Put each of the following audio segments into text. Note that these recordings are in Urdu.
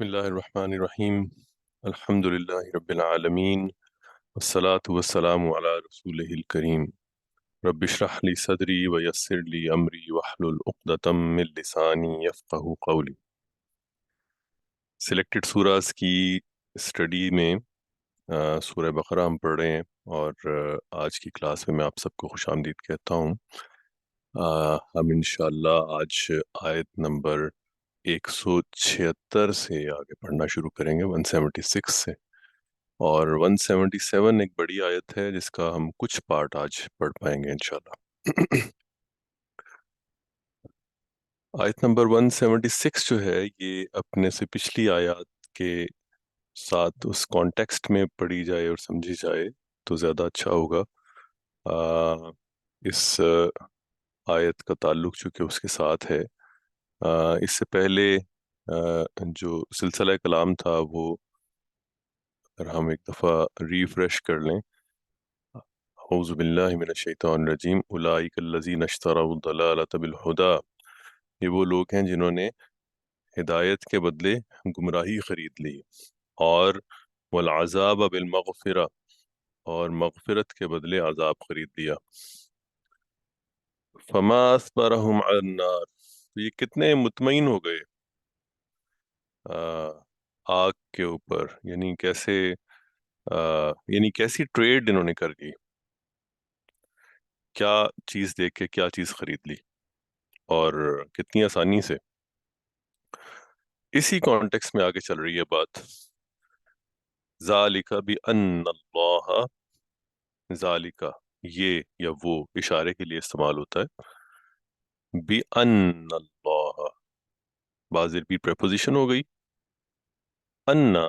بسم الله الرحمن الرحيم. الحمد لله رب العالمين، والصلاة والسلام على رسوله الكريم. رب اشرح لي صدري ويسر لي أمري واحلل عقدة من لساني يفقه قولي. سلیکٹڈ سوراز کی اسٹڈی میں سورہ بقرہ ہم پڑھ رہے ہیں، اور آج کی کلاس میں آپ سب کو خوش آمدید کہتا ہوں۔ ہم انشاءاللہ آج آیت نمبر 176 سے آگے پڑھنا شروع کریں گے، 176 سے، اور 177 ایک بڑی آیت ہے جس کا ہم کچھ پارٹ آج پڑھ پائیں گے انشاءاللہ۔ آیت نمبر 176 جو ہے یہ اپنے سے پچھلی آیات کے ساتھ اس کانٹیکسٹ میں پڑھی جائے اور سمجھی جائے تو زیادہ اچھا ہوگا۔ اس آیت کا تعلق چونکہ اس کے ساتھ ہے، اس سے پہلے جو سلسلہ کلام تھا وہ اگر ہم ایک دفعہ ریفریش کر لیں۔ اعوذ باللہ من الشیطان الرجیم، اولئک الذین اشتروا الضلالۃ بالہدی، یہ وہ لوگ ہیں جنہوں نے ہدایت کے بدلے گمراہی خرید لی، اور والعذاب بالمغفرہ، اور مغفرت کے بدلے عذاب خرید لیا۔ فما اصبرهم علی النار، تو یہ کتنے مطمئن ہو گئے آگ کے اوپر، یعنی کیسے یعنی کیسی ٹریڈ انہوں نے کر لی، کیا چیز دیکھ کے کیا چیز خرید لی، اور کتنی آسانی سے۔ اسی کانٹیکس میں آگے چل رہی ہے بات۔ ذالک بأن اللہ، ذالک یہ یا وہ اشارے کے لیے استعمال ہوتا ہے، بأن اللہ، بازر بھی پریپوزیشن ہو گئی، انا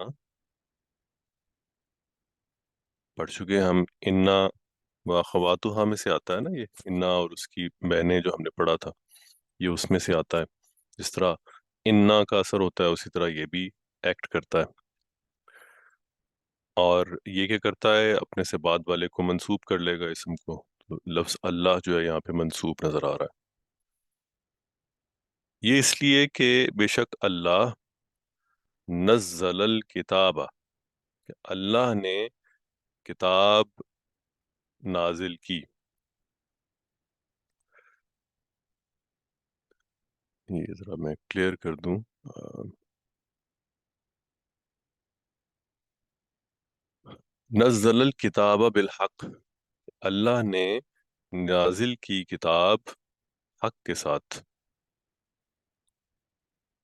پڑھ چکے ہم، انا واخواتها میں سے آتا ہے نا، یہ انا اور اس کی بہنیں جو ہم نے پڑھا تھا یہ اس میں سے آتا ہے۔ جس طرح انا کا اثر ہوتا ہے اسی طرح یہ بھی ایکٹ کرتا ہے، اور یہ کیا کرتا ہے، اپنے سے بعد والے کو منسوب کر لے گا اسم کو، تو لفظ اللہ جو ہے یہاں پہ منسوب نظر آ رہا ہے۔ یہ اس لیے کہ بے شک اللہ نزل الکتاب، کہ اللہ نے کتاب نازل کی۔ یہ ذرا میں کلیئر کر دوں، نزل الکتاب بالحق، اللہ نے نازل کی کتاب حق کے ساتھ۔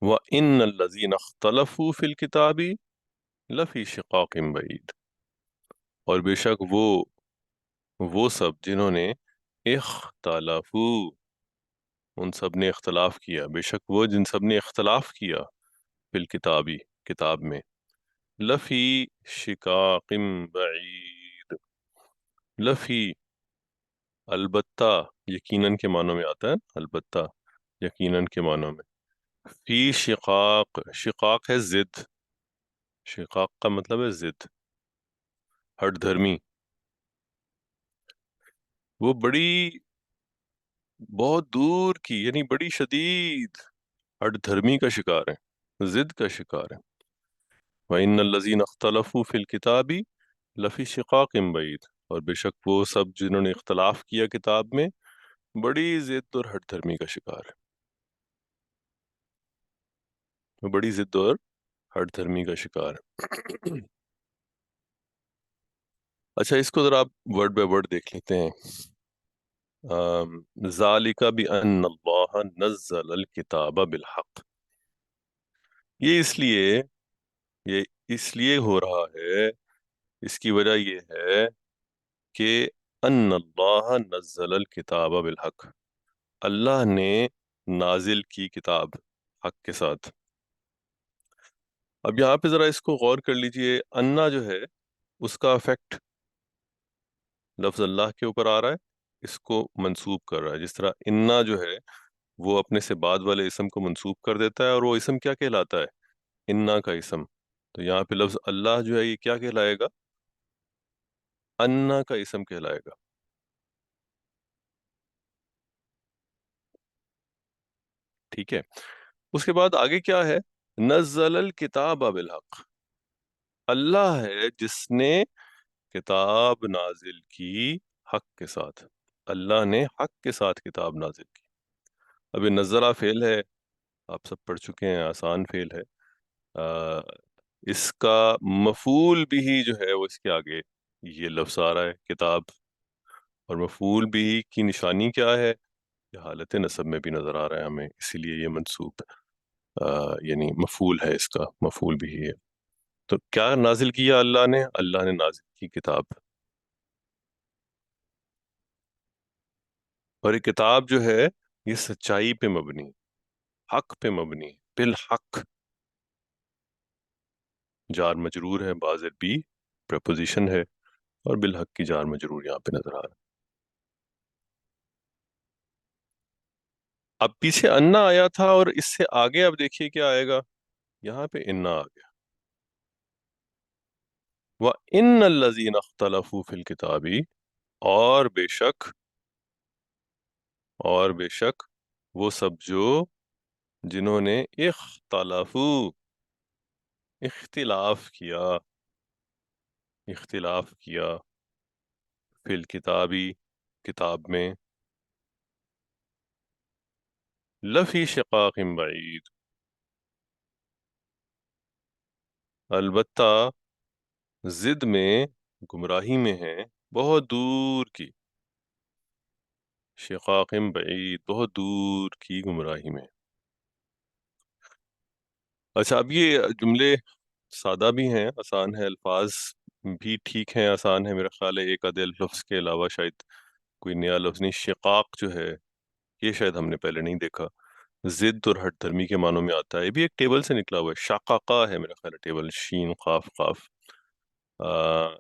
وَإِنَّ الَّذِينَ اخْتَلَفُوا فِي الْكِتَابِ لَفِي شِقَاقٍ بَعِيدٍ، اور بے شک وہ سب جنہوں نے اختلافو، ان سب نے اختلاف کیا، بے شک وہ جن سب نے اختلاف کیا، فی الکتابی کتاب میں، لفی شقاق بعید، لفی البتہ، یقیناً کے معنوں میں آتا ہے، البتہ یقیناً کے معنوں میں، فی شقاق، شقاق ہے ضد، شقاق کا مطلب ہے ضد، ہٹ دھرمی، وہ بڑی بہت دور کی یعنی بڑی شدید ہٹ دھرمی کا شکار ہے، ضد کا شکار ہے۔ وَإِنَّ الَّذِينَ اخْتَلَفُوا فِي الْكِتَابِ لَفِي شِقَاقٍ بَعِيدٍ، اور بے شک وہ سب جنہوں نے اختلاف کیا کتاب میں بڑی ضد اور ہٹ دھرمی کا شکار ہے، وہ بڑی ضد اور ہٹ دھرمی کا شکار ہے۔ اچھا، اس کو ذرا آپ ورڈ بائی ورڈ دیکھ لیتے ہیں۔ ذالک بأن اللہ نزل الکتاب بالحق، یہ یہ اس لیے ہو رہا ہے، اس کی وجہ یہ ہے کہ ان اللہ نزل الکتاب بالحق، اللہ نے نازل کی کتاب حق کے ساتھ۔ اب یہاں پہ ذرا اس کو غور کر لیجئے، انا جو ہے اس کا افیکٹ لفظ اللہ کے اوپر آ رہا ہے، اس کو منسوب کر رہا ہے، جس طرح انا جو ہے وہ اپنے سے بعد والے اسم کو منسوب کر دیتا ہے، اور وہ اسم کیا کہلاتا ہے، انا کا اسم۔ تو یہاں پہ لفظ اللہ جو ہے یہ کیا کہلائے گا، انا کا اسم کہلائے گا۔ ٹھیک ہے، اس کے بعد آگے کیا ہے، نزل الکتاب بالحق، اللہ ہے جس نے کتاب نازل کی حق کے ساتھ، اللہ نے حق کے ساتھ کتاب نازل کی۔ ابھی نزلہ فعل ہے، آپ سب پڑھ چکے ہیں، آسان فعل ہے۔ آ، اس کا مفعول بھی جو ہے وہ اس کے آگے یہ لفظ آ رہا ہے کتاب، اور مفعول بھی کی نشانی کیا ہے؟ یہ حالت نصب میں بھی نظر آ رہا ہے ہمیں، اسی لیے یہ منصوب یعنی مفعول ہے، اس کا مفعول بھی ہے۔ تو کیا نازل کیا اللہ نے؟ اللہ نے نازل کی کتاب، اور یہ کتاب جو ہے یہ سچائی پہ مبنی، حق پہ مبنی، بالحق، جار مجرور ہے، بازر بھی پریپوزیشن ہے، اور بالحق کی جار مجرور یہاں پہ نظر آ رہا ہے۔ اب پیچھے انا آیا تھا، اور اس سے آگے اب دیکھیے کیا آئے گا، یہاں پہ انا آ گیا۔ وَإِنَّ الَّذِينَ اخْتَلَفُوا فِي الْكِتَابِ، اور بے شک، اور بے شک وہ سب جو، جنہوں نے اختلافو، اختلاف کیا، اختلاف کیا، فی الکتابی، کتاب میں، لفی شقاق بعید، البتہ ضد میں، گمراہی میں ہیں، بہت دور کی، شقاق بعید، بہت دور کی گمراہی میں۔ اچھا، اب یہ جملے سادہ بھی ہیں، آسان ہے، الفاظ بھی ٹھیک ہیں، آسان ہے، میرا خیال ہے ایک آدھے لفظ کے علاوہ شاید کوئی نیا لفظ نہیں۔ شقاق جو ہے یہ شاید ہم نے پہلے نہیں دیکھا، ضد اور ہٹ دھرمی کے معنوں میں آتا ہے، یہ بھی ایک ٹیبل سے نکلا ہوا ہے، شقاقہ ہے میرا خیال ہے ٹیبل، شین قاف قاف۔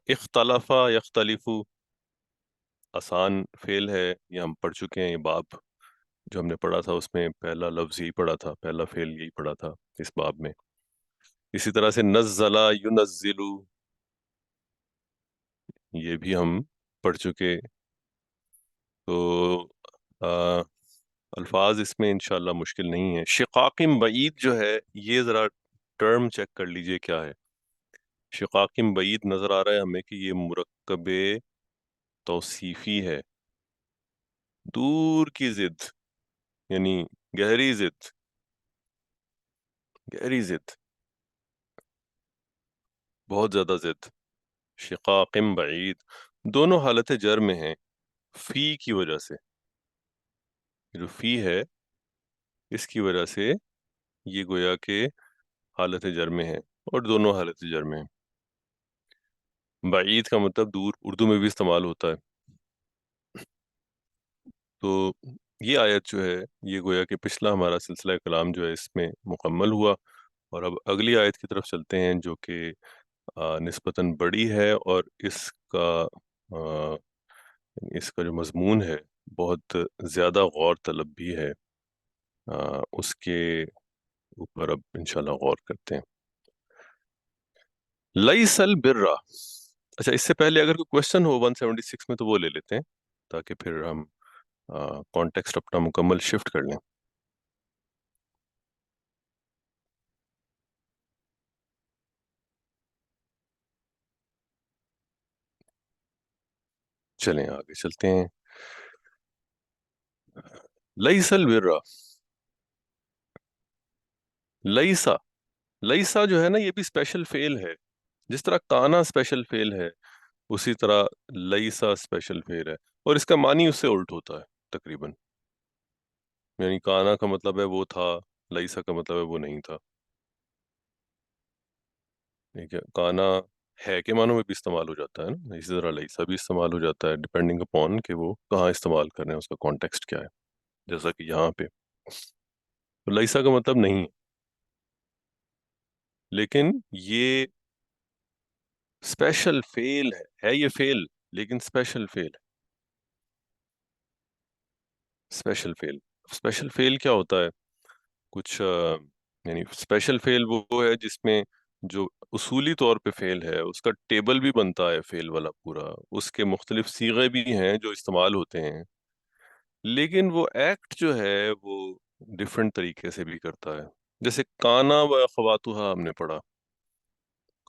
اختلافا یختلفو، آسان فعل ہے، یہ ہم پڑھ چکے ہیں، یہ باب جو ہم نے پڑھا تھا اس میں پہلا لفظ یہی پڑھا تھا، پہلا فعل یہی پڑھا تھا اس باب میں۔ اسی طرح سے نزلہ ینزلو، یہ بھی ہم پڑھ چکے۔ تو آ، الفاظ اس میں انشاءاللہ مشکل نہیں ہے۔ شقاقم بعید جو ہے یہ ذرا ٹرم چیک کر لیجئے کیا ہے۔ شقاقم بعید نظر آ رہا ہے ہمیں کہ یہ مرکب توصیفی ہے، دور کی ضد، یعنی گہری ضد، گہری ضد، بہت زیادہ ضد، شقاقم بعید، دونوں حالت جر میں ہیں، فی کی وجہ سے، جو فی ہے اس کی وجہ سے یہ گویا کہ حالت جر میں ہے، اور دونوں حالت جر میں ہیں۔ بعید کا مطلب دور، اردو میں بھی استعمال ہوتا ہے۔ تو یہ آیت جو ہے یہ گویا کہ پچھلا ہمارا سلسلہ کلام جو ہے اس میں مکمل ہوا، اور اب اگلی آیت کی طرف چلتے ہیں جو کہ نسبتاً بڑی ہے، اور آ، اس کا جو مضمون ہے بہت زیادہ غور طلب بھی ہے، اس کے اوپر اب انشاءاللہ غور کرتے ہیں۔ لیس البر، اچھا اس سے پہلے اگر کوئی کوشچن ہو 176 میں تو وہ لے لیتے ہیں، تاکہ پھر ہم کانٹیکسٹ اپنا مکمل شفٹ کر لیں۔ چلیں آگے چلتے ہیں۔ لیس البر، لیسا، لیسا جو ہے نا یہ بھی اسپیشل فعل ہے، جس طرح کانا اسپیشل فعل ہے اسی طرح لیسا اسپیشل فعل ہے، اور اس کا معنی اس سے الٹ ہوتا ہے تقریباً، یعنی کانا کا مطلب ہے وہ تھا، لیسا کا مطلب ہے وہ نہیں تھا، ٹھیک ہے۔ کانا ہے کے معنوں میں بھی استعمال ہو جاتا ہے نا، اسی طرح لیسا بھی استعمال ہو جاتا ہے ڈپینڈنگ اپون کہ وہ کہاں استعمال کر رہے ہیں، اس کا کانٹیکسٹ کیا ہے، جیسا کہ یہاں پہ تو لیسا کا مطلب نہیں ہے، لیکن یہ اسپیشل فیل ہے یہ فیل، لیکن اسپیشل فیل، اسپیشل فیل، اسپیشل فیل کیا ہوتا ہے؟ کچھ یعنی اسپیشل فیل وہ ہے جس میں جو اصولی طور پہ فیل ہے اس کا ٹیبل بھی بنتا ہے، فیل والا پورا، اس کے مختلف صیغے بھی ہیں جو استعمال ہوتے ہیں، لیکن وہ ایکٹ جو ہے وہ ڈفرینٹ طریقے سے بھی کرتا ہے۔ جیسے کانا و اخواتها ہم نے پڑھا،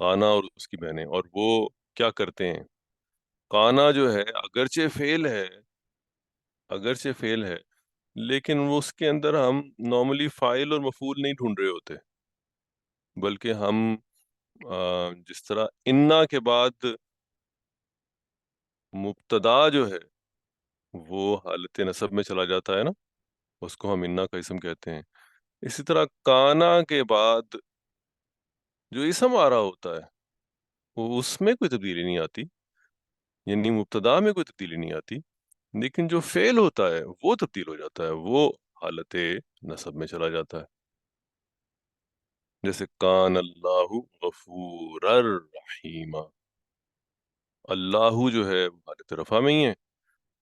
کانا اور اس کی بہنیں، اور وہ کیا کرتے ہیں؟ کانا جو ہے اگرچہ فعل ہے لیکن وہ اس کے اندر ہم نارملی فاعل اور مفعول نہیں ڈھونڈ رہے ہوتے، بلکہ ہم جس طرح انا کے بعد مبتدا جو ہے وہ حالت نصب میں چلا جاتا ہے نا، اس کو ہم انا کا اسم کہتے ہیں. اسی طرح کانا کے بعد جو اسم آ رہا ہوتا ہے وہ اس میں کوئی تبدیلی نہیں آتی، یعنی مبتدا میں کوئی تبدیلی نہیں آتی، لیکن جو فعل ہوتا ہے وہ تبدیل ہو جاتا ہے، وہ حالت نصب میں چلا جاتا ہے. جیسے کان اللہ غفور الرحیم، اللہ جو ہے وہ حالت رفع میں ہی ہے،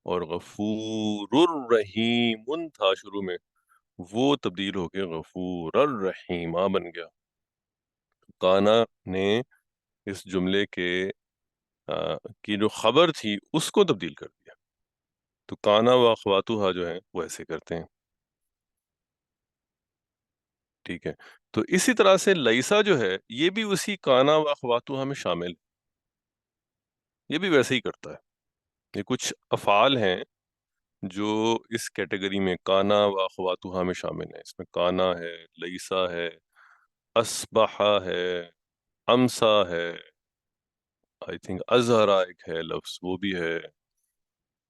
اور غفور الرحیم تھا شروع میں، وہ تبدیل ہو کے غفور الرحیمہ بن گیا. کانا نے اس جملے کے کی جو خبر تھی اس کو تبدیل کر دیا. تو کانا و اخواتها جو ہیں وہ ایسے کرتے ہیں. ٹھیک ہے، تو اسی طرح سے لیسا جو ہے یہ بھی اسی کانا و اخواتها میں شامل ہے، یہ بھی ویسے ہی کرتا ہے. یہ کچھ افعال ہیں جو اس کیٹیگری میں کانا و اخواتها میں شامل ہیں. اس میں کانا ہے، لیسا ہے، اسبحا ہے، امسا ہے، آئی تھنک ازہرا ایک ہے لفظ وہ بھی ہے،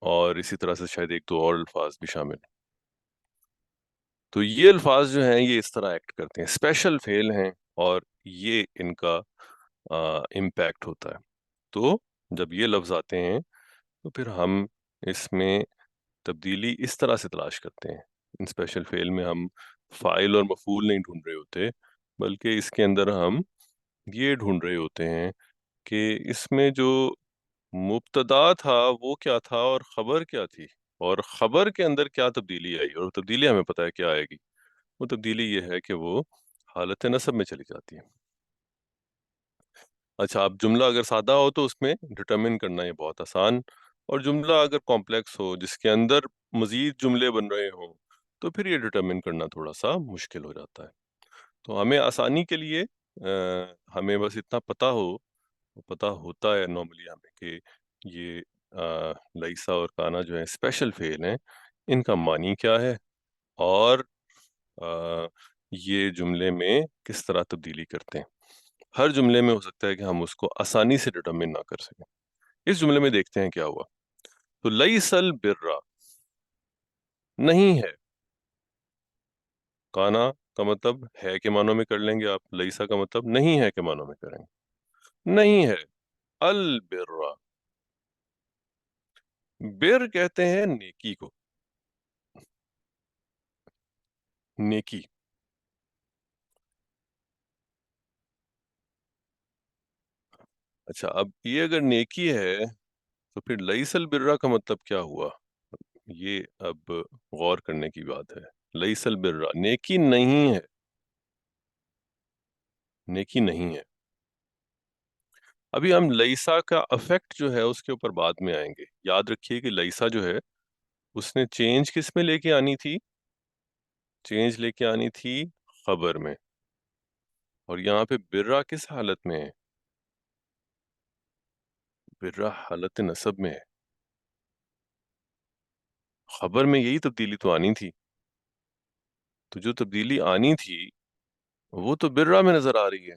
اور اسی طرح سے شاید ایک دو اور الفاظ بھی شامل ہیں. تو یہ الفاظ جو ہیں یہ اس طرح ایکٹ کرتے ہیں، اسپیشل فعل ہیں، اور یہ ان کا امپیکٹ ہوتا ہے. تو جب یہ لفظ آتے ہیں تو پھر ہم اس میں تبدیلی اس طرح سے تلاش کرتے ہیں. ان اسپیشل فعل میں ہم فاعل اور مفعول نہیں ڈھونڈ رہے ہوتے، بلکہ اس کے اندر ہم یہ ڈھونڈ رہے ہوتے ہیں کہ اس میں جو مبتدا تھا وہ کیا تھا اور خبر کیا تھی، اور خبر کے اندر کیا تبدیلی آئی، اور تبدیلی ہمیں پتہ ہے کیا آئے گی. وہ تبدیلی یہ ہے کہ وہ حالت نصب میں چلی جاتی ہے. اچھا، اب جملہ اگر سادہ ہو تو اس میں ڈٹرمن کرنا یہ بہت آسان، اور جملہ اگر کمپلیکس ہو جس کے اندر مزید جملے بن رہے ہوں تو پھر یہ ڈٹرمن کرنا تھوڑا سا مشکل ہو جاتا ہے. تو ہمیں آسانی کے لیے ہمیں بس اتنا پتہ ہوتا ہے نارملی ہمیں کہ یہ لیسا اور کانا جو ہیں اسپیشل فعل ہیں، ان کا معنی کیا ہے، اور آ، یہ جملے میں کس طرح تبدیلی کرتے ہیں. ہر جملے میں ہو سکتا ہے کہ ہم اس کو آسانی سے ڈٹرمن نہ کر سکیں. اس جملے میں دیکھتے ہیں کیا ہوا. تو لیس البرا نہیں ہے، کانا کا مطلب ہے کے معنوں میں کر لیں گے آپ، لیسا کا مطلب نہیں ہے کے معنوں میں کریں گے. نہیں ہے البرا، بر کہتے ہیں نیکی کو، نیکی. اچھا، اب یہ اگر نیکی ہے تو پھر لیس البرا کا مطلب کیا ہوا، یہ اب غور کرنے کی بات ہے. لیس البرا نیکی نہیں ہے، نیکی نہیں ہے. ابھی ہم لیسا کا افیکٹ جو ہے اس کے اوپر بعد میں آئیں گے. یاد رکھیے کہ لیسا جو ہے اس نے چینج کس میں لے کے آنی تھی، چینج لے کے آنی تھی خبر میں، اور یہاں پہ برا کس حالت میں ہے، برا حالت نصب میں ہے. خبر میں یہی تبدیلی تو آنی تھی، تو جو تبدیلی آنی تھی وہ تو برا میں نظر آ رہی ہے.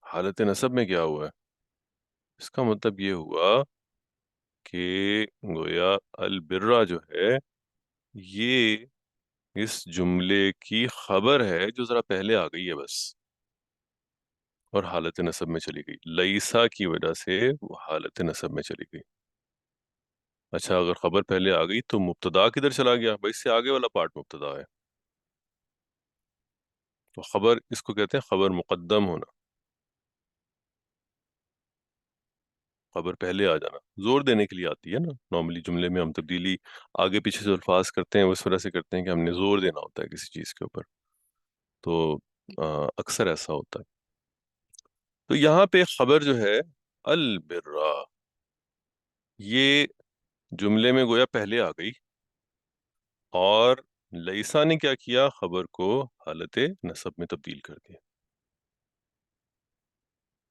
حالت نصب میں کیا ہوا ہے، اس کا مطلب یہ ہوا کہ گویا البرا جو ہے یہ اس جملے کی خبر ہے جو ذرا پہلے آ گئی ہے بس، اور حالت نصب میں چلی گئی. لیسا کی وجہ سے وہ حالت نصب میں چلی گئی. اچھا، اگر خبر پہلے آ گئی تو مبتدا کدھر چلا گیا بھائی، اس سے آگے والا پارٹ مبتدا ہے. تو خبر اس کو کہتے ہیں خبر مقدم ہونا، خبر پہلے آ جانا، زور دینے کے لیے آتی ہے نا. نارملی جملے میں ہم تبدیلی آگے پیچھے سے الفاظ کرتے ہیں وہ اس وجہ سے کرتے ہیں کہ ہم نے زور دینا ہوتا ہے کسی چیز کے اوپر. تو اکثر ایسا ہوتا ہے. تو یہاں پہ خبر جو ہے البرا، یہ جملے میں گویا پہلے آ گئی، اور لئیسا نے کیا کیا؟ خبر کو حالت نصب میں تبدیل کر دیا.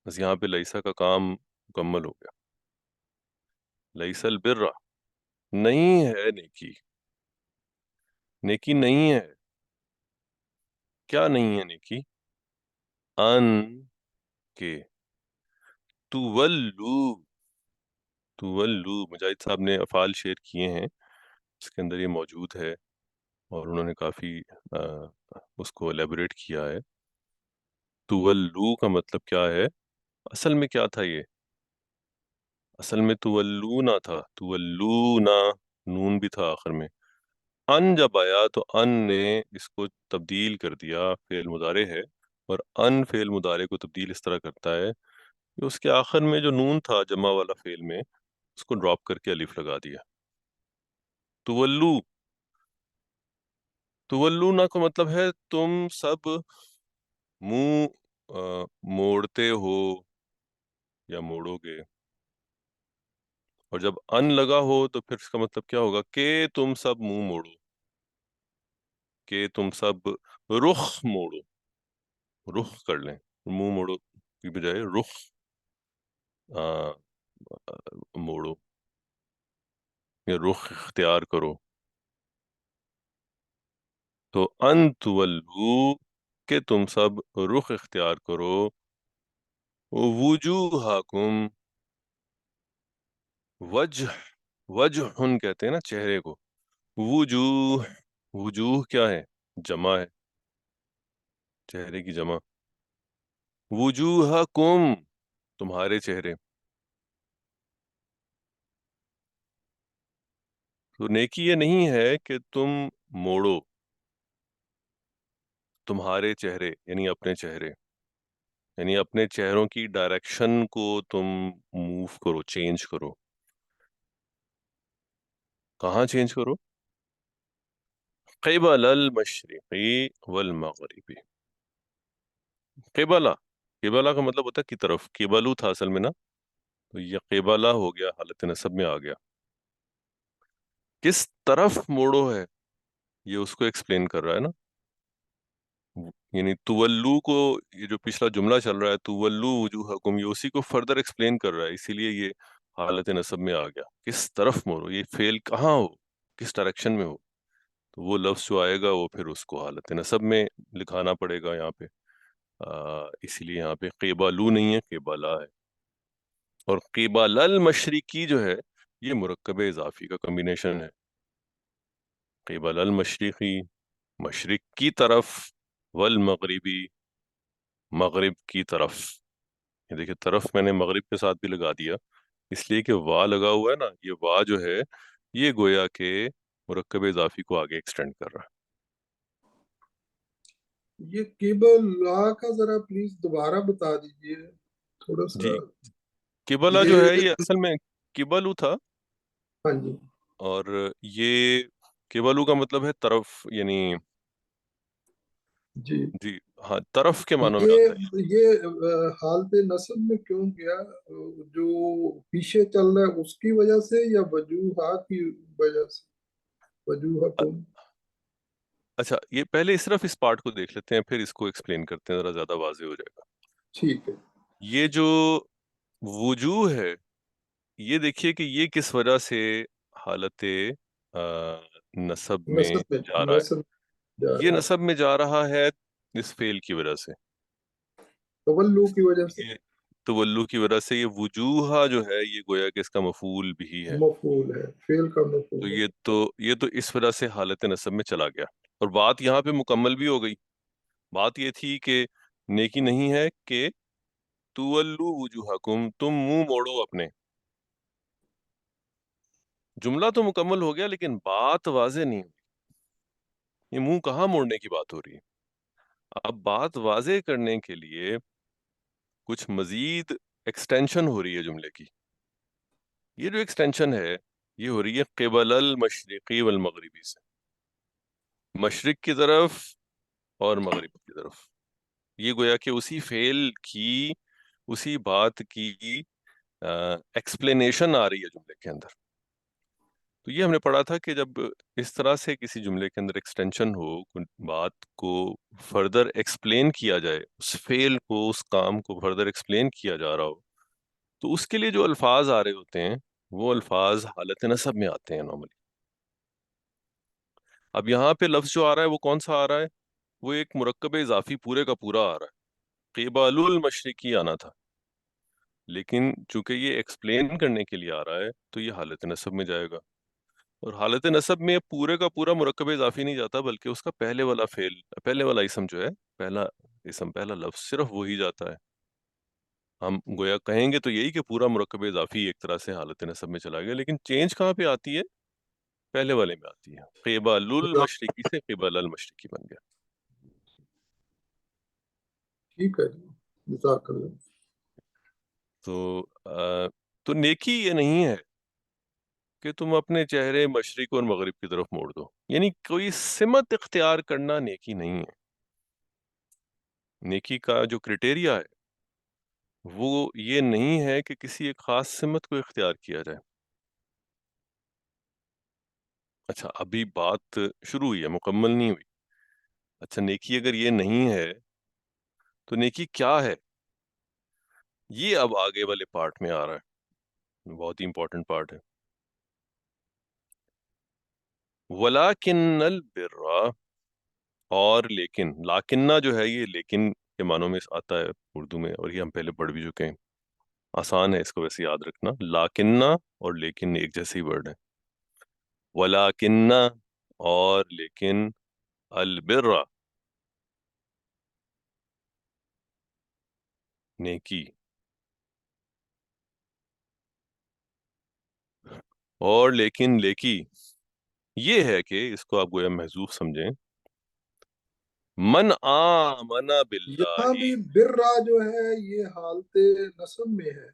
بس یہاں پہ لئیسا کا کام مکمل ہو گیا. لئیسا البر، نہیں ہے نیکی. نیکی نہیں ہے. کیا نہیں ہے نیکی؟ ان کے تولو. تولو، مجاہد صاحب نے افعال شیئر کیے ہیں، اس کے اندر یہ موجود ہے اور انہوں نے کافی اس کو الیبوریٹ کیا ہے. تولو کا مطلب کیا ہے؟ اصل میں کیا تھا یہ؟ اصل میں تولونا تھا. تولونا، نون بھی تھا آخر میں. ان جب آیا تو ان نے اس کو تبدیل کر دیا، فعل مضارع ہے اور ان فعل مضارع کو تبدیل اس طرح کرتا ہے کہ اس کے آخر میں جو نون تھا جمع والا فعل میں، اس کو ڈراپ کر کے الف لگا دیا. تولو، تولونا کا مطلب ہے تم سب منہ موڑتے ہو یا موڑو گے. اور جب ان لگا ہو تو پھر اس کا مطلب کیا ہوگا؟ کہ تم سب منہ موڑو، کہ تم سب رخ موڑو. رخ کر لیں، منہ موڑو کی بجائے رخ موڑو یا رخ اختیار کرو. تو ان تولو، کہ تم سب رخ اختیار کرو. وجوہکم، وجہ، وجہن کہتے ہیں نا چہرے کو. وجوہ، وجوہ کیا ہے؟ جمع ہے، چہرے کی جمع. وجوہکم، تمہارے چہرے. تو نیکی یہ نہیں ہے کہ تم موڑو تمہارے چہرے، یعنی اپنے چہرے، یعنی اپنے چہروں کی ڈائریکشن کو تم موو کرو، چینج کرو. کہاں چینج کرو؟ قبل المشرقی والمغربی. قبلہ، قبلہ کا مطلب ہوتا ہے کی طرف. قبلو تھا اصل میں نا، تو یہ قبلہ ہو گیا، حالت نصب میں آ گیا. کس طرف موڑو ہے یہ اس کو ایکسپلین کر رہا ہے نا. یعنی تولو کو، یہ جو پچھلا جملہ چل رہا ہے تولو وجوہکم، یہ اسی کو فردر ایکسپلین کر رہا ہے، اسی لیے یہ حالت نصب میں آ گیا. کس طرف موڑو، یہ فعل کہاں ہو، کس ڈائریکشن میں ہو. تو وہ لفظ جو آئے گا وہ پھر اس کو حالت نصب میں لکھانا پڑے گا یہاں پہ. اسی لیے یہاں پہ قبالو نہیں ہے، قبالہ ہے. اور قبال المشرقی جو ہے یہ مرکب اضافی کا کمبینیشن ہے. قبل المشرقی، مشرق کی طرف، والمغربی، مغرب کی طرف. یہ دیکھیں طرف میں نے مغرب کے ساتھ بھی لگا دیا، اس لیے کہ وا لگا ہوا ہے نا، یہ وا جو ہے یہ گویا کہ مرکب اضافی کو آگے ایکسٹینڈ کر رہا ہے. یہ کیبل لا کا ذرا پلیز دوبارہ بتا دیجئے تھوڑا سا. جی، قبلہ جو ہے یہ یہ اصل میں قبلو تھا، ہاں جی اور یہ قبلو کا مطلب ہے طرف، یعنی جی. جی ہاں، طرف کے معنوں میں آتا ہے. یہ حالت نصب میں کیوں گیا؟ جو پیچھے چل رہا ہے اس کی وجہ سے یا وجوہات کی وجہ سے؟ وجوہکم. اچھا، یہ پہلے صرف اس پارٹ کو دیکھ لیتے ہیں، پھر اس کو ایکسپلین کرتے ہیں، ذرا زیادہ واضح ہو جائے گا. ٹھیک ہے. یہ جو وجوہ ہے، یہ دیکھیے کہ یہ کس وجہ سے حالت آ، نصب میں نصب میں، جا رہا نصب ہے. جا یہ رہا ہے نصب میں جا رہا ہے اس فعل کی وجہ سے. تولو کی وجہ سے. یہ تولو کی وجہ سے. یہ وجوہ جو ہے یہ گویا کہ اس کا مفعول بھی ہے. مفعول ہے، فعل کا تو مفعول ہے. یہ تو اس وجہ سے حالت نصب میں چلا گیا. اور بات یہاں پہ مکمل بھی ہو گئی. بات یہ تھی کہ نیکی نہیں ہے کہ تولو وجوہکم، تم منہ موڑو اپنے. جملہ تو مکمل ہو گیا لیکن بات واضح نہیں ہوئی. یہ منہ کہاں موڑنے کی بات ہو رہی ہے؟ اب بات واضح کرنے کے لیے کچھ مزید ایکسٹینشن ہو رہی ہے جملے کی. یہ جو ایکسٹینشن ہے یہ ہو رہی ہے قبل المشرقی والمغربی سے، مشرق کی طرف اور مغرب کی طرف. یہ گویا کہ اسی فعل کی، اسی بات کی ایکسپلینیشن آ رہی ہے جملے کے اندر. تو یہ ہم نے پڑھا تھا کہ جب اس طرح سے کسی جملے کے اندر ایکسٹینشن ہو، کوئی بات کو فردر ایکسپلین کیا جائے، اس فعل کو، اس کام کو فردر ایکسپلین کیا جا رہا ہو، تو اس کے لیے جو الفاظ آ رہے ہوتے ہیں وہ الفاظ حالت نصب میں آتے ہیں نارملی۔ اب یہاں پہ لفظ جو آ رہا ہے وہ کون سا آ رہا ہے؟ وہ ایک مرکب اضافی پورے کا پورا آ رہا ہے، قبال المشرقی آنا تھا، لیکن چونکہ یہ ایکسپلین کرنے کے لیے آ رہا ہے تو یہ حالت نصب میں جائے گا، اور حالت نصب میں پورے کا پورا مرکب اضافی نہیں جاتا، بلکہ اس کا پہلے والا فعل، پہلے والا اسم جو ہے، پہلا اسم، پہلا لفظ صرف وہی جاتا ہے۔ ہم گویا کہیں گے تو یہی کہ پورا مرکب اضافی ایک طرح سے حالت نصب میں چلا گیا، لیکن چینج کہاں پہ آتی ہے؟ پہلے والے میں آتی ہے، قبال المشرقی سے قبل المشرقی بن گیا۔ ٹھیک ہے جی، جزاک اللہ۔ تو تو نیکی یہ نہیں ہے کہ تم اپنے چہرے مشرق اور مغرب کی طرف موڑ دو، یعنی کوئی سمت اختیار کرنا نیکی نہیں ہے۔ نیکی کا جو کرائٹیریا ہے وہ یہ نہیں ہے کہ کسی ایک خاص سمت کو اختیار کیا جائے۔ اچھا، ابھی بات شروع ہوئی ہے، مکمل نہیں ہوئی۔ اچھا، نیکی اگر یہ نہیں ہے تو نیکی کیا ہے؟ یہ اب آگے والے پارٹ میں آ رہا ہے، بہت ہی امپورٹنٹ پارٹ ہے۔ وَلَٰكِنَّ الْبِرَّ، اور لیکن، لاکنہ جو ہے یہ لیکن کے معنوں میں آتا ہے اردو میں، اور یہ ہم پہلے پڑھ بھی چکے ہیں، آسان ہے اس کو ویسے یاد رکھنا۔ لاکنہ اور لیکن ایک جیسے ہی ورڈ ہے۔ وَلَٰكِنَّ، اور لیکن، البر، نیکی، اور لیکن لیکی یہ ہے کہ اس کو آپ گویا محذوف سمجھیں، من آمن یہاں باللہ۔ بھی برا جو ہے یہ حالت نصب میں ہے۔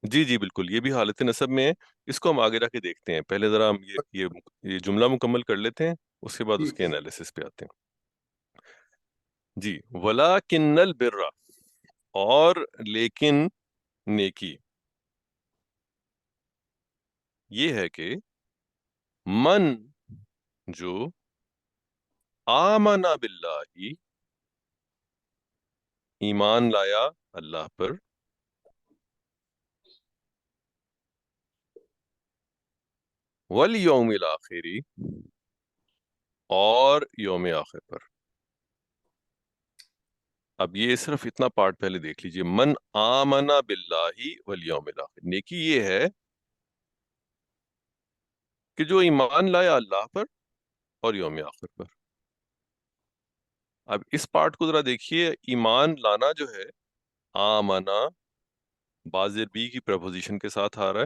جی جی بالکل، یہ بھی حالت نصب میں ہے، اس کو ہم آگے رکھ کے دیکھتے ہیں، پہلے ذرا ہم یہ جملہ مکمل کر لیتے ہیں، اس کے بعد اس ٹھیک کے ہے۔ انالیسس پہ آتے ہیں۔ جی، وَلَٰكِنَّ الْبِرَّ، اور لیکن نیکی یہ ہے کہ من، جو، آمن باللہ، ایمان لایا اللہ پر، والیوم الآخری، اور یوم آخر پر۔ اب یہ صرف اتنا پارٹ پہلے دیکھ لیجئے، من آمن باللہ والیوم الآخر، نیکی یہ ہے کہ جو ایمان لایا اللہ پر اور یوم آخر پر۔ اب اس پارٹ کو ذرا دیکھیے، ایمان لانا جو ہے، آمنا بازر بی کی پریپوزیشن کے ساتھ آ رہا ہے،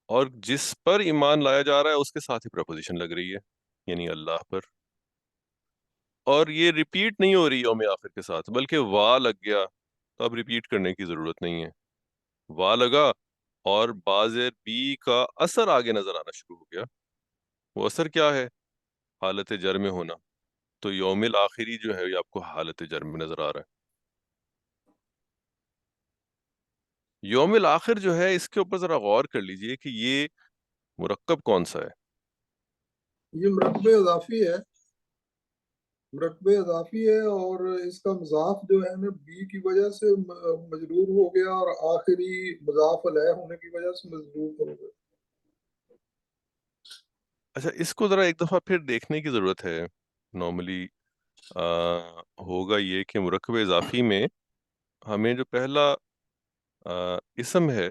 اور جس پر ایمان لایا جا رہا ہے اس کے ساتھ ہی پریپوزیشن لگ رہی ہے، یعنی اللہ پر، اور یہ ریپیٹ نہیں ہو رہی یوم آخر کے ساتھ، بلکہ وا لگ گیا، تو اب ریپیٹ کرنے کی ضرورت نہیں ہے، وا لگا اور بازر بی کا اثر آگے نظر آنا شروع ہو گیا۔ وہ اثر کیا ہے؟ حالت جر میں ہونا، تو یوم الآخری جو ہے یہ آپ کو حالت جر میں نظر آ رہا ہے۔ یوم الآخر جو ہے اس کے اوپر ذرا غور کر لیجئے کہ یہ مرکب کون سا ہے۔ یہ مرکب اضافی ہے، مرکب اضافی ہے، اور اس کا مضاف جو ہے نا بی کی وجہ سے مجرور ہو گیا، اور آخری مضاف علیہ ہونے کی وجہ سے مجرور ہو گیا۔ اچھا، اس کو ذرا ایک دفعہ پھر دیکھنے کی ضرورت ہے۔ نارملی ہوگا یہ کہ مرکب اضافی میں ہمیں جو پہلا اسم ہے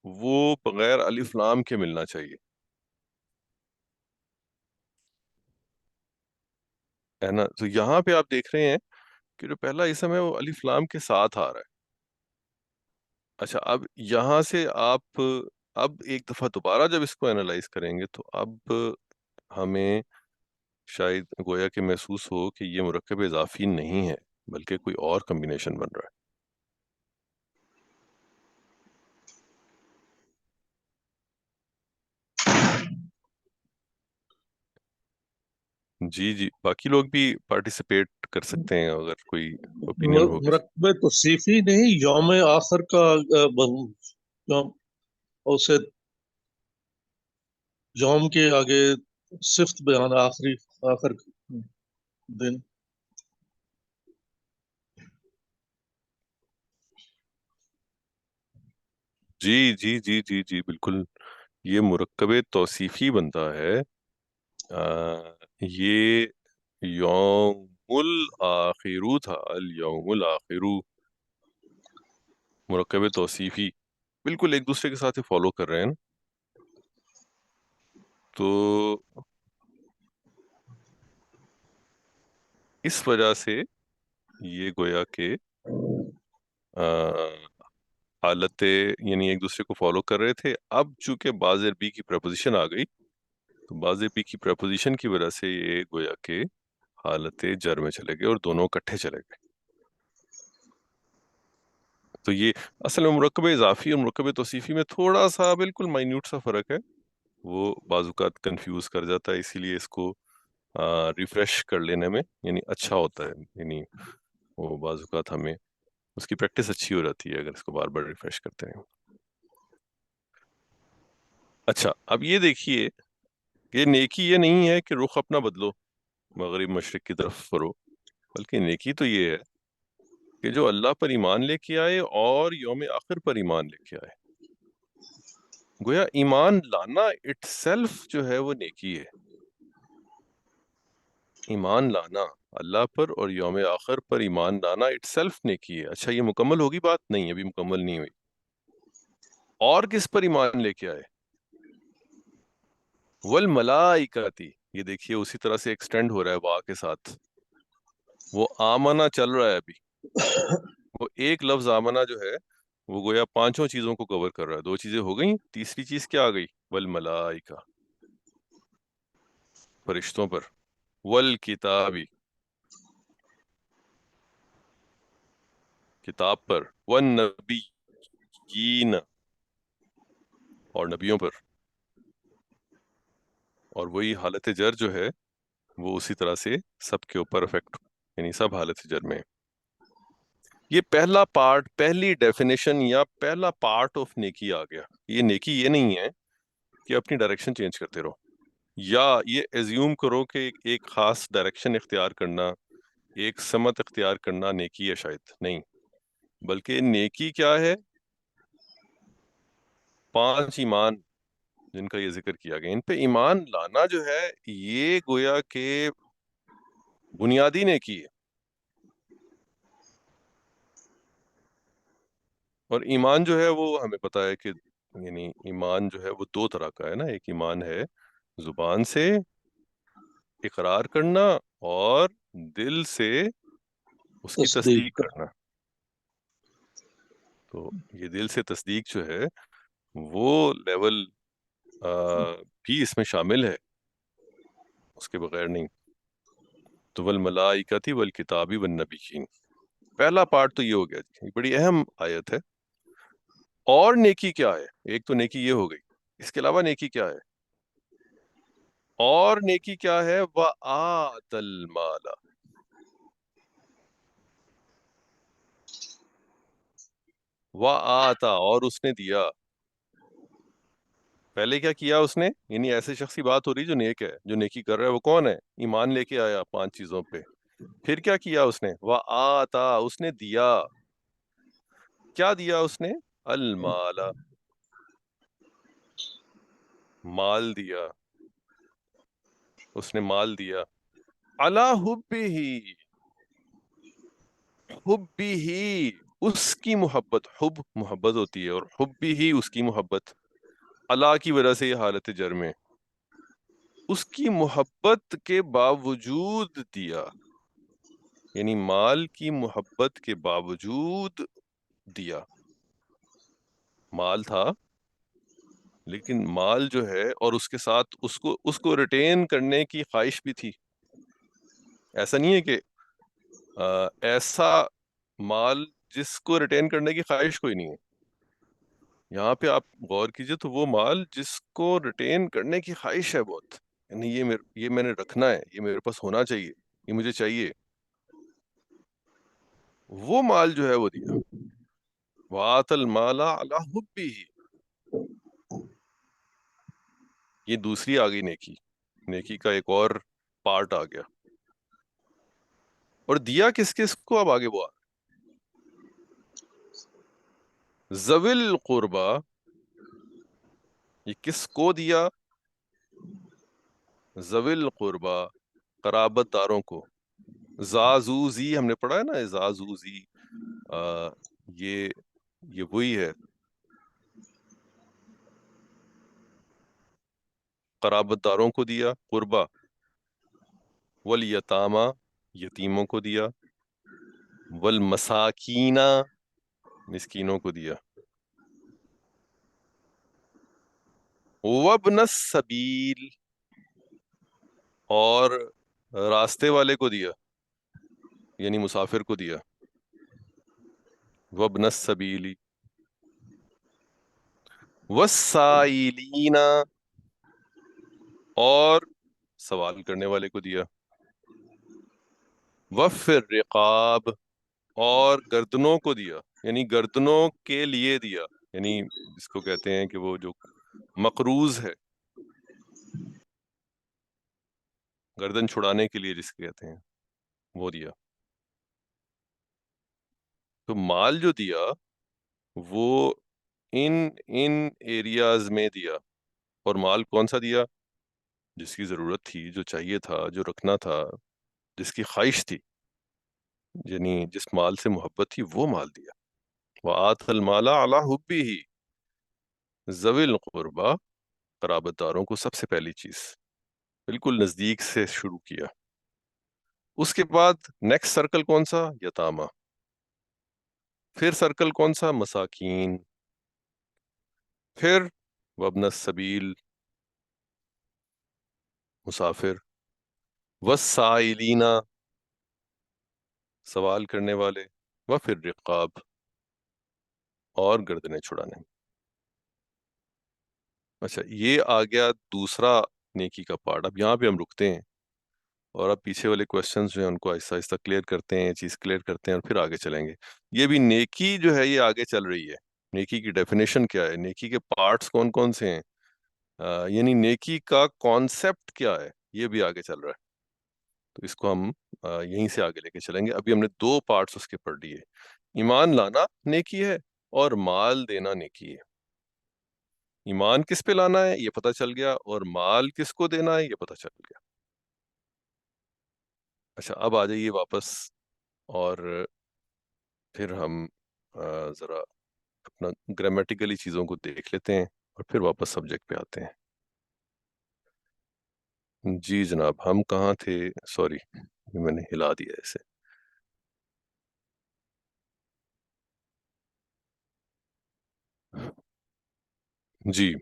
وہ بغیر الف لام کے ملنا چاہیے، ہے نا؟ تو یہاں پہ آپ دیکھ رہے ہیں کہ جو پہلا اسم ہے وہ الف لام کے ساتھ آ رہا ہے۔ اچھا، اب یہاں سے آپ اب ایک دفعہ دوبارہ جب اس کو انالائز کریں گے تو اب ہمیں شاید گویا کہ محسوس ہو کہ یہ مرکب اضافی نہیں ہے، بلکہ کوئی اور کمبینیشن بن رہا ہے۔ جی جی، باقی لوگ بھی پارٹیسپیٹ کر سکتے ہیں اگر کوئی اوپینین ہو کسی۔ مرکب توصیفی نہیں، یوم آخر کا اسے یوم کے آگے صفت بیان آخری آخر دن. جی جی جی جی جی بالکل، یہ مرکب توصیفی بنتا ہے. یہ یوم الآخرو تھا، الیوم الآخرو، مرکب توصیفی. بالکل ایک دوسرے کے ساتھ فالو کر رہے ہیں نا. تو اس وجہ سے یہ گویا کہ حالت یعنی ایک دوسرے کو فالو کر رہے تھے. اب چونکہ باز بی کی پریپوزیشن آ گئی تو باز بی کی پریپوزیشن کی وجہ سے یہ گویا کہ حالت جر میں چلے گئے اور دونوں اکٹھے چلے گئے. تو یہ اصل میں مرکب اضافی اور مرکب توصیفی میں تھوڑا سا بالکل مائنیوٹ سا فرق ہے، وہ بعض اوقات کنفیوز کر جاتا ہے، اسی لیے اس کو ریفریش کر لینے میں یعنی اچھا ہوتا ہے. یعنی وہ بعض اوقات ہمیں اس کی پریکٹس اچھی ہو جاتی ہے اگر اس کو بار بار ریفریش کرتے ہیں. اچھا اب یہ دیکھیے، یہ نیکی یہ نہیں ہے کہ رخ اپنا بدلو مغرب مشرق کی طرف کرو، بلکہ نیکی تو یہ ہے کہ جو اللہ پر ایمان لے کے آئے اور یوم آخر پر ایمان لے کے آئے. گویا ایمان لانا اٹ سیلف جو ہے وہ نیکی ہے. ایمان لانا اللہ پر اور یوم آخر پر ایمان لانا اٹ سیلف نیکی ہے. اچھا یہ مکمل ہوگی بات؟ نہیں، ابھی مکمل نہیں ہوئی. اور کس پر ایمان لے کے آئے؟ والملائکتی، یہ دیکھیے اسی طرح سے ایکسٹینڈ ہو رہا ہے وا کے ساتھ. وہ آمنا چل رہا ہے ابھی، وہ ایک لفظ آمنا جو ہے وہ گویا پانچوں چیزوں کو کور کر رہا ہے. دو چیزیں ہو گئیں، تیسری چیز کیا آ گئی؟ والملائکہ، فرشتوں پر. والکتابی، کتاب پر. والنبیین، اور نبیوں پر. اور وہی حالت جر جو ہے وہ اسی طرح سے سب کے اوپر افیکٹ، یعنی سب حالت جر میں. یہ پہلا پارٹ، پہلی ڈیفینیشن یا پہلا پارٹ آف نیکی آ گیا. یہ نیکی یہ نہیں ہے کہ اپنی ڈائریکشن چینج کرتے رہو یا یہ ایزیوم کرو کہ ایک خاص ڈائریکشن اختیار کرنا، ایک سمت اختیار کرنا نیکی ہے. شاید نہیں، بلکہ نیکی کیا ہے؟ 5 ایمان جن کا یہ ذکر کیا گیا، ان پہ ایمان لانا جو ہے یہ گویا کہ بنیادی نیکی ہے. اور ایمان جو ہے وہ ہمیں پتا ہے کہ یعنی ایمان جو ہے وہ 2 طرح کا ہے نا. ایک ایمان ہے زبان سے اقرار کرنا اور دل سے اس کی تصدیق کرنا. تو یہ دل سے تصدیق جو ہے وہ لیول بھی اس میں شامل ہے، اس کے بغیر نہیں. تو والملائکتی والکتابی والنبیین، پہلا پارٹ تو یہ ہو گیا. یہ بڑی اہم آیت ہے. اور نیکی کیا ہے؟ ایک تو نیکی یہ ہو گئی، اس کے علاوہ نیکی کیا ہے؟ اور نیکی کیا ہے؟ وَآتَ الْمَالَ، وَآتَ، اور اس نے دیا. پہلے کیا کیا اس نے؟ یعنی ایسے شخص کی بات ہو رہی جو نیک ہے، جو نیکی کر رہا ہے. وہ کون ہے؟ ایمان لے کے آیا 5 چیزوں پہ. پھر کیا کیا اس نے؟ وَآتَ، اس نے دیا. کیا دیا اس نے؟ المال، مال دیا. اس نے مال دیا. علی حبہ، حبہ، اس کی محبت. حب محبت ہوتی ہے اور حبہ اس کی محبت. اللہ کی وجہ سے یہ حالت جر میں اس کی محبت کے باوجود دیا، یعنی مال کی محبت کے باوجود دیا. مال تھا لیکن مال جو ہے اور اس کے ساتھ اس کو ریٹین کرنے کی خواہش بھی تھی. ایسا نہیں ہے کہ ایسا مال جس کو ریٹین کرنے کی خواہش کوئی نہیں ہے. یہاں پہ آپ غور کیجئے تو وہ مال جس کو ریٹین کرنے کی خواہش ہے بہت، یعنی یہ میں نے رکھنا ہے، یہ میرے پاس ہونا چاہیے، یہ مجھے چاہیے، وہ مال جو ہے وہ دیا. وَآتَ الْمَالَ عَلَى حُبِّهِ، یہ دوسری آ گئی نیکی، نیکی کا ایک اور پارٹ آ گیا. اور دیا کس کس کو؟ اب آگے وہ ذوی القربا، یہ کس کو دیا؟ ذوی القربا، قرابت داروں کو. زازوزی ہم نے پڑھا ہے نا، زازوزی یہ وہی ہے، قرابت داروں کو دیا قربا. والیتاما، یتیموں کو دیا. والمساکینہ، مسکینوں کو دیا. وابن السبیل، اور راستے والے کو دیا، یعنی مسافر کو دیا. وابن السبیل. والسائلین، اور سوال کرنے والے کو دیا. وفی الرقاب، اور گردنوں کو دیا، یعنی گردنوں کے لیے دیا، یعنی جس کو کہتے ہیں کہ وہ جو مقروض ہے، گردن چھڑانے کے لیے جس کو کہتے ہیں، وہ دیا. تو مال جو دیا وہ ان ایریاز میں دیا. اور مال کون سا دیا؟ جس کی ضرورت تھی، جو چاہیے تھا، جو رکھنا تھا، جس کی خواہش تھی، یعنی جس مال سے محبت تھی، وہ مال دیا. وآت المال علی حبہ، ذوی القربا، قرابت داروں کو سب سے پہلی چیز بالکل نزدیک سے شروع کیا. اس کے بعد نیکسٹ سرکل کون سا؟ یتامہ. پھر سرکل کون سا؟ مساکین. پھر وابن السبیل، مسافر. والسائلین، سوال کرنے والے. وفی الرقاب، اور گردنیں چھڑانے. اچھا، یہ آ گیا دوسرا نیکی کا پارٹ. اب یہاں پہ ہم رکتے ہیں اور اب پیچھے والے کوشچنز جو ہیں ان کو آہستہ آہستہ کلیئر کرتے ہیں، چیز کلیئر کرتے ہیں، اور پھر آگے چلیں گے. یہ بھی نیکی جو ہے یہ آگے چل رہی ہے. نیکی کی ڈیفینیشن کیا ہے، نیکی کے پارٹس کون کون سے ہیں، یعنی نیکی کا کانسیپٹ کیا ہے، یہ بھی آگے چل رہا ہے. تو اس کو ہم یہیں سے آگے لے کے چلیں گے. ابھی ہم نے دو پارٹس اس کے پڑھ لیے. ایمان لانا نیکی ہے، اور مال دینا نیکی ہے. ایمان کس پہ لانا ہے یہ پتہ چل گیا، اور مال کس کو دینا ہے یہ پتہ چل گیا. اچھا، اب آ جائیے واپس، اور پھر ہم ذرا اپنا گرامیٹیکلی چیزوں کو دیکھ لیتے ہیں، اور پھر واپس سبجیکٹ پہ آتے ہیں. جی جناب، ہم کہاں تھے؟ سوری، میں نے ہلا دیا ایسے. جی،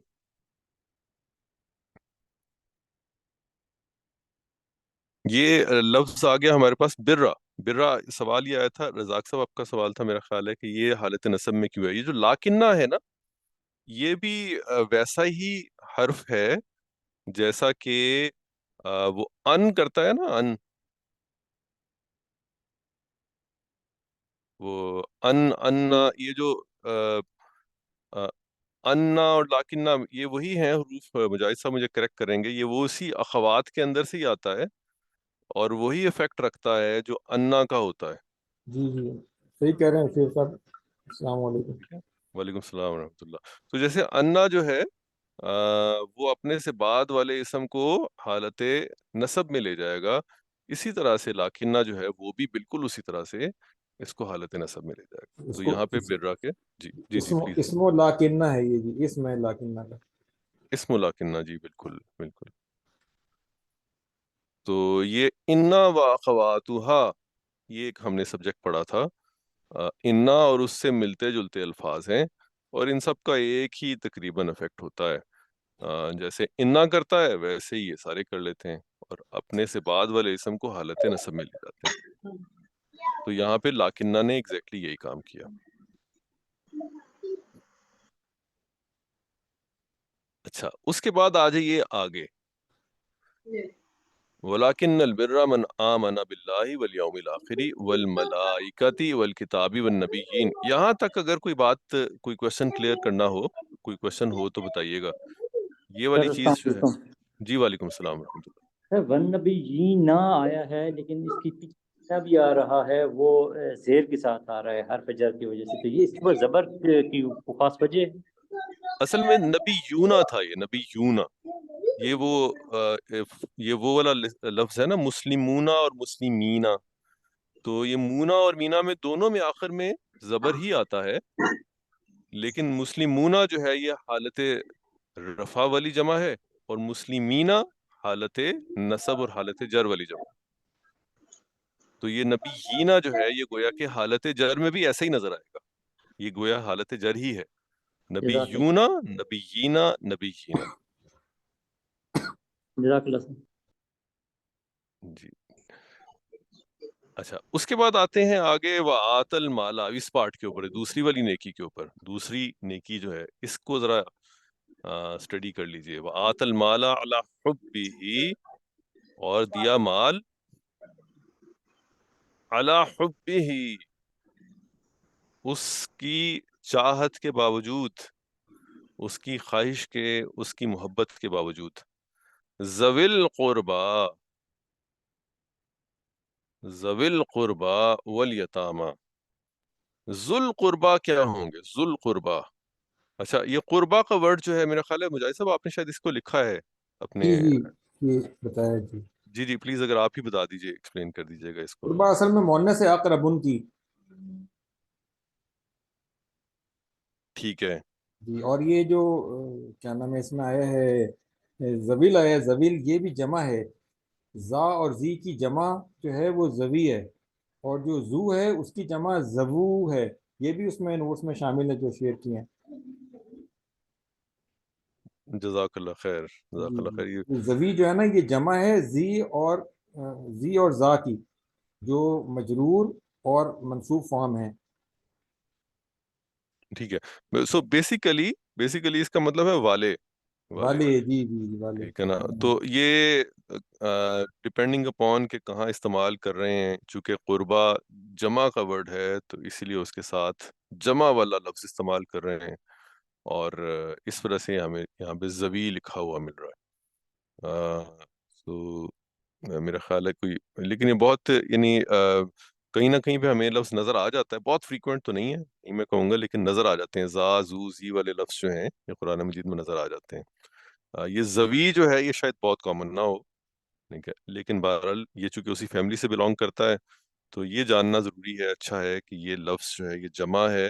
یہ لفظ آ گیا ہمارے پاس برا. برا سوال یہ آیا تھا، رزاق صاحب آپ کا سوال تھا میرا خیال ہے، کہ یہ حالت نصب میں کیوں ہے. یہ جو لاکنہ ہے نا، یہ بھی ویسا ہی حرف ہے جیسا کہ وہ ان کرتا ہے نا، ان، وہ ان یہ جو انا اور لاکنہ، یہ وہی ہیں حروف. مجاہد صاحب مجھے کریکٹ کریں گے، یہ وہ اسی اخوات کے اندر سے ہی آتا ہے، اور وہی افیکٹ رکھتا ہے جو انا کا ہوتا ہے. جی جی صحیح کہہ رہے ہیں شیخ صاحب. السلام علیکم. وعلیکم السلام ورحمۃ اللہ. تو جیسے انا جو ہے وہ اپنے سے بعد والے اسم کو حالت نصب میں لے جائے گا، اسی طرح سے لاکنہ جو ہے وہ بھی بالکل اسی طرح سے اس کو حالت نصب میں لے جائے گا. اس تو کو یہاں پہ برا کے جی جی جی پلیز. اسم و لاکنہ ہے یہ جی، اسم ہے لاکنہ کا. اسم لاکنہ، جی بالکل بالکل. تو یہ انا و اخواتہا، یہ ایک ہم نے سبجیکٹ پڑھا تھا. انا اور اس سے ملتے جلتے الفاظ ہیں، اور ان سب کا ایک ہی تقریباً افیکٹ ہوتا ہے. جیسے انا کرتا ہے ویسے ہی یہ سارے کر لیتے ہیں، اور اپنے سے بعد والے اسم کو حالت نصب میں لے جاتے ہیں. تو یہاں پہ لاکنہ نے ایگزیکٹلی یہی کام کیا. اچھا، اس کے بعد آ جائیے آگے. وَلَكِنَّ الْبِرَّ مَنْ آمَنَ بِاللَّهِ وَالْيَوْمِ الْآخِرِ وَالْمَلَائِكَةِ وَالْكِتَابِ وَالنَّبِيِّينَ. یہاں تک اگر کوئی بات، کوئی کوشچن کلیئر کرنا ہو، کوئی کوشچن ہو تو بتائیے گا. یہ والی سر السلام چیز جو ہے. علیکم. جی وعلیکم السلام ورحمۃ اللہ. سر ون نبی یہ نہ آیا ہے لیکن اس کی پیچھے بھی آ رہا ہے وہ زیر کے ساتھ آ رہا ہے حرف جر کی وجہ سے, تو یہ اس کے اوپر زبر کی خاص وجہ ہے. اصل میں نبی یونا تھا, یہ نبی یونا, یہ وہ والا لفظ ہے نا, مسلمونا اور مسلمینا. تو یہ مونا اور مینا میں دونوں میں آخر میں زبر ہی آتا ہے, لیکن مسلمونا جو ہے یہ حالت رفع والی جمع ہے, اور مسلمینا حالت نصب اور حالت جر والی جمع. تو یہ نبی یینا جو ہے یہ گویا کہ حالت جر میں بھی ایسا ہی نظر آئے گا, یہ گویا حالت جر ہی ہے. نبی جزاک اللہ, یونا, نبی یینا, نبی یینا. جزاک اللہ سر. جی اچھا, اس کے بعد آتے ہیں آگے وآت المالا, اس پارٹ کے اوپر, دوسری والی نیکی کے اوپر. دوسری نیکی جو ہے اس کو ذرا اسٹڈی کر لیجئے. وآت المالا علی حبہ, اور دیا مال علی حبہ, اس کی چاہت کے باوجود, اس کی خواہش کے, اس کی محبت کے باوجود. ذوی القربا, ذوی القربا والیتاما. ذو القربا کیا ہوں گے؟ ذو القربا. اچھا, یہ قربا کا ورڈ جو ہے میرا خیال ہے مجاہد صاحب آپ نے شاید اس کو لکھا ہے اپنے. جی جی یہ بتایا جی. جی جی پلیز اگر آپ ہی بتا دیجئے, ایکسپلین کر دیجئے گا اس کو. قربا اصل میں مؤنث ہے اقربن کی. ٹھیک ہے. جی, اور یہ جو کیا نام ہے اس میں آیا ہے زویل آیا, زویل یہ بھی جمع ہے. زا اور زی کی جمع جو ہے وہ زوی ہے, اور جو زو ہے اس کی جمع زبو ہے. یہ بھی اس میں نوٹس میں شامل ہے جو شیئر کیے ہیں. جزاک اللہ خیر, جزاک جی اللہ خیر. یہ جی, زوی جو ہے نا یہ جمع ہے زی اور زا کی, جو مجرور اور منصوب فارم ہیں. ٹھیک ہے. سو بیسیکلی اس کا مطلب ہے والے, والے. والے, جی جی جی والے. ٹھیک ہے نا. تو یہ ڈپینڈنگ اپون کہ کہاں استعمال کر رہے ہیں, چونکہ قربا جمع کا ورڈ ہے تو اسی لیے اس کے ساتھ جمع والا لفظ استعمال کر رہے ہیں, اور اس وجہ سے ہمیں یہاں پہ زوی لکھا ہوا مل رہا ہے. تو میرا خیال ہے کوئی, لیکن یہ بہت یعنی کہیں نہ کہیں پہ ہمیں لفظ نظر آ جاتا ہے, بہت فریکوینٹ تو نہیں ہے نہیں میں کہوں گا, لیکن نظر آ جاتے ہیں. زا زو زی والے لفظ جو ہیں یہ قرآن مجید میں نظر آ جاتے ہیں. یہ زوی جو ہے یہ شاید بہت کامن نہ ہو, ٹھیک ہے, لیکن بہرحال یہ چونکہ اسی فیملی سے بلانگ کرتا ہے تو یہ جاننا ضروری ہے, اچھا ہے کہ یہ لفظ جو ہے یہ جمع ہے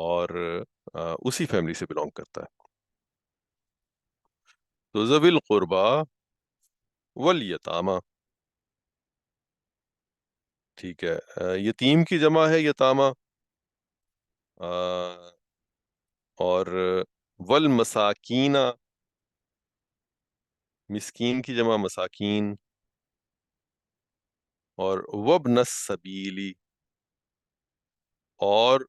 اور اسی فیملی سے بلانگ کرتا ہے. تو ذوی القربا والیتاما, ٹھیک ہے. یتیم کی جمع ہے یتاما, اور والمساکین, مسکین کی جمع مساکین, اور وابن السبیلی, اور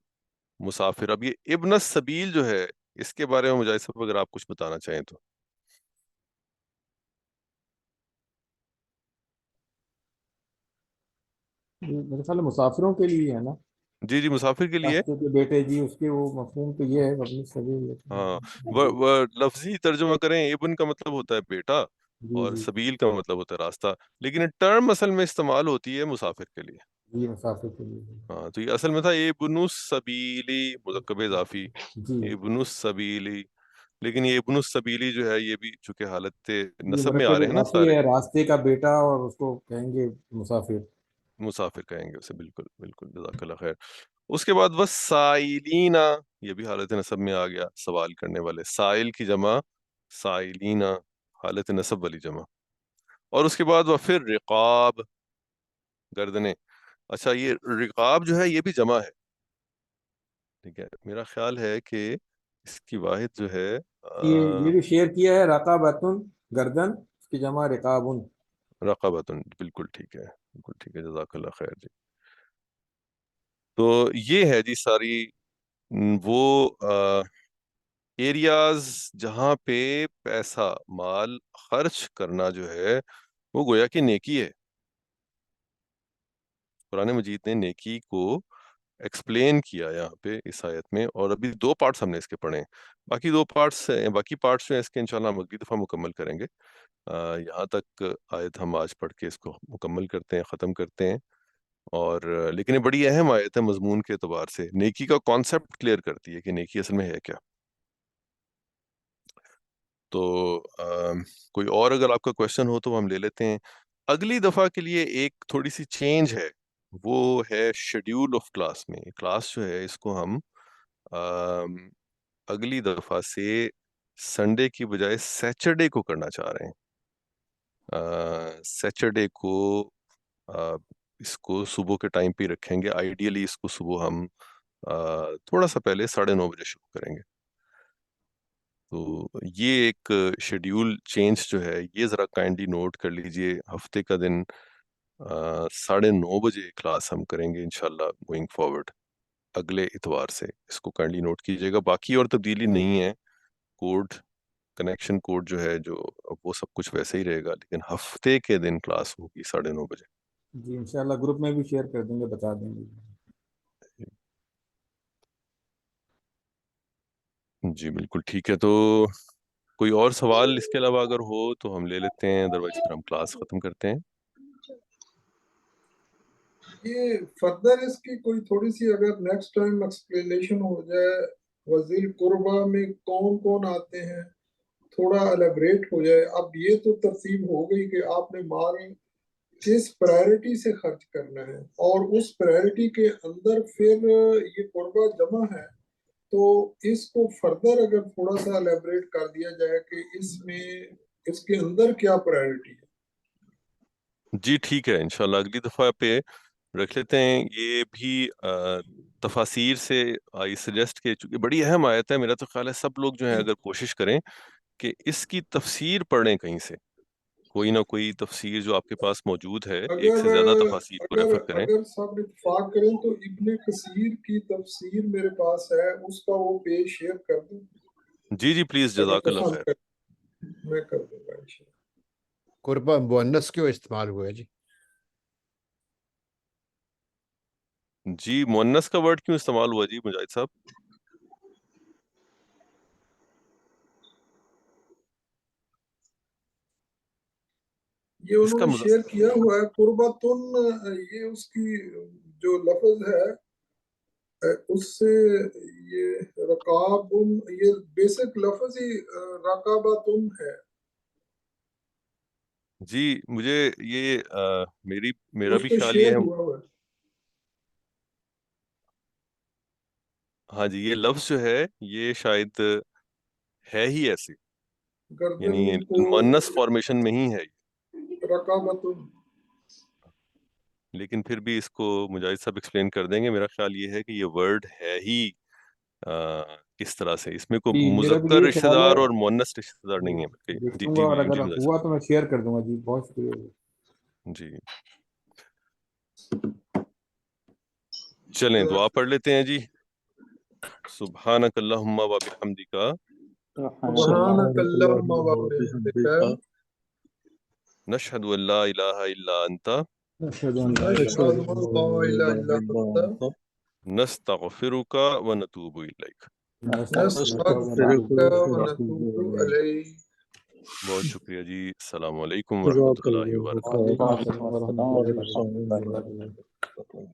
مسافر. اب یہ ابن السبیل جو ہے اس کے بارے میں مجاہد صاحب اگر آپ کچھ بتانا چاہیں تو. میرے خیال ہے مسافروں کے لیے ہے نا, جی جی مسافر کے لیے. راستے کے بیٹے, جی اس کے وہ مفہوم تو یہ ہے اپنی سبیل. ہاں, وہ لفظی ترجمہ کریں, ابن کا مطلب ہوتا ہے بیٹا جی اور جی سبیل کا مطلب ہوتا ہے راستہ, لیکن ٹرم اصل میں استعمال ہوتی ہے مسافر کے لیے. جی مسافر کے لیے. ہاں, تو یہ اصل میں تھا ابن السبیلی, مذکر اضافی, جی ابن السبیلی. لیکن یہ ابن السبیلی جو ہے یہ بھی چونکہ حالت یہ نسب میں آ مرکب رہے ہیں نا اضافی سارے, ہے, راستے کا بیٹا, اور اس کو کہیں گے مسافر. مسافر کہیں گے اسے. بالکل بالکل, جزاک اللہ خیر. اس کے بعد وسائلینا, یہ بھی حالت نسب میں آ گیا, سوال کرنے والے. سائل کی جمع سائلینا, حالت نسب والی جمع. اور اس کے بعد وفر رقاب, گردنیں. اچھا, یہ رقاب جو ہے یہ بھی جمع ہے, ٹھیک ہے. میرا خیال ہے کہ اس کی واحد جو ہے یہ بھی شیئر کیا ہے, رقابتن گردن, اس کی جمع رقابن. رقبتن. بالکل ٹھیک ہے, بالکل ٹھیک ہے, جزاک اللہ خیر جی. تو یہ ہے جی ساری وہ ایریاز جہاں پہ پیسہ مال خرچ کرنا جو ہے وہ گویا کہ نیکی ہے. قرآن مجید نے نیکی کو ایکسپلین کیا یہاں پہ اس آیت میں، اور ابھی 2 پارٹس ہم نے اس کے پڑھے ہیں، باقی 2 پارٹس باقی پارٹس جو ہیں اس کے انشاءاللہ ہم اگلی دفعہ مکمل کریں گے۔ یہاں تک آیت ہم آج پڑھ کے اس کو مکمل کرتے ہیں، ختم کرتے ہیں، اور لیکن یہ بڑی اہم آیت ہے مضمون کے اعتبار سے، نیکی کا کانسیپٹ کلیئر کرتی ہے کہ نیکی اصل میں ہے کیا۔ تو کوئی اور اگر آپ کا کویشچن ہو تو ہم لے لیتے ہیں۔ اگلی دفعہ کے لیے ایک تھوڑی سی چینج ہے، وہ ہے شیڈیول آف کلاس میں۔ کلاس جو ہے اس کو ہم اگلی دفعہ سے سنڈے کی بجائے سیچرڈے کو کرنا چاہ رہے ہیں۔ سیچرڈے کو اس کو صبح کے ٹائم پہ رکھیں گے، آئیڈیلی اس کو صبح ہم تھوڑا سا پہلے 9:30 بجے شروع کریں گے۔ تو یہ ایک شیڈیول چینج جو ہے یہ ذرا کائنڈلی نوٹ کر لیجئے، ہفتے کا دن 9:30 بجے کلاس ہم کریں گے انشاءاللہ گوئنگ فارورڈ اگلے اتوار سے، اس کو کائنڈلی نوٹ کیجئے گا۔ باقی اور تبدیلی نہیں ہے، کوڈ کنیکشن کوڈ جو ہے جو وہ سب کچھ ویسے ہی رہے گا، لیکن ہفتے کے دن کلاس ہوگی 9:30 بجے۔ جی انشاءاللہ گروپ میں بھی شیئر کر دیں گے، بتا دیں گے۔ جی بالکل ٹھیک ہے، تو کوئی اور سوال اس کے علاوہ اگر ہو تو ہم لے لیتے ہیں، ادروائز پھر ہم کلاس ختم کرتے ہیں۔ یہ فردر اس کی کوئی تھوڑی سی اگر نیکسٹ ٹائم ایکسپلینیشن ہو جائے، وزیر قربہ میں کون کون آتے ہیں، تھوڑا الیبریٹ ہو جائے۔ اب یہ تو ترتیب ہو گئی کہ آپ نے مال کس پرائرٹی سے خرچ کرنا ہے، اور اس پرائرٹی کے اندر پھر یہ قربہ جمع ہے، تو اس کو فردر اگر تھوڑا سا الیبریٹ کر دیا جائے کہ اس میں اس کے اندر کیا پرائرٹی ہے۔ جی ٹھیک ہے، انشاءاللہ اگلی دفعہ پہ رکھ لیتے ہیں۔ یہ بھی تفاسیر سے آئی سجیسٹ کہ چونکہ بڑی اہم آیت ہے، میرا تو خیال ہے سب لوگ جو ہیں اگر کوشش کریں کہ اس کی تفسیر پڑھیں، کہیں سے کوئی نہ کوئی تفسیر جو آپ کے پاس موجود ہے، ایک سے زیادہ تفاسیر کو ریفر کریں۔ اگر سب اتفاق کریں تو ابن کثیر کی تفسیر میرے پاس ہے، اس کا وہ پیج شیئر کر دوں۔ جی جی پلیز، جزاک اللہ خیر۔ میں کر دوں گا انشاءاللہ۔ قربہ مؤنث کیوں استعمال ہوا ہے جی؟ جی مؤنث کا ورڈ کیوں استعمال ہوا جی مجاہد صاحب؟ یہ انہوں نے شیئر کیا ہوا ہے، قربتن، یہ اس کی جو لفظ ہے اس سے یہ رقابن، یہ بیسک لفظ ہی رقابتن ہے۔ جی مجھے یہ میرا اس بھی پہ خیال یہ شیئر ہے، ہوا ہوا ہے۔ ہاں جی یہ لفظ جو ہے یہ شاید ہے ہی ایسے، یعنی گردن کو مؤنث فارمیشن میں ہی ہے، رقابتن۔ لیکن پھر بھی اس کو مجاہد صاحب ایکسپلین کر دیں گے۔ میرا خیال یہ ہے کہ یہ ورڈ ہے ہی کس طرح سے، اس میں کوئی جی میرا بھی مذکر یہی رشتہ خیال ہے، دار اور مؤنث رشتہ دار نہیں ہے بلکہ۔ جی دیکھوں گا جی اور جی اگر مجاہد ہوا تو میں شیئر کر دوں گا جی، بہت شکریہ۔ جی چلیں دعا پڑھ لیتے ہیں جی۔ سبحانک اللہم و بحمدک، سبحانک اللہم و بحمدک، نشہد ان لا الہ الا انت، اشہد ان لا الہ نشہد ان لا الہ الا انت، نستغفرک و نتوب الیک۔ الا انت، نستغفرک و نتوب الیک۔ بہت شکریہ جی، السلام علیکم ورحمۃ اللہ وبرکاتہ۔ وعلیکم السلام ورحمۃ اللہ السلام وبرکاتہ۔ علیکم۔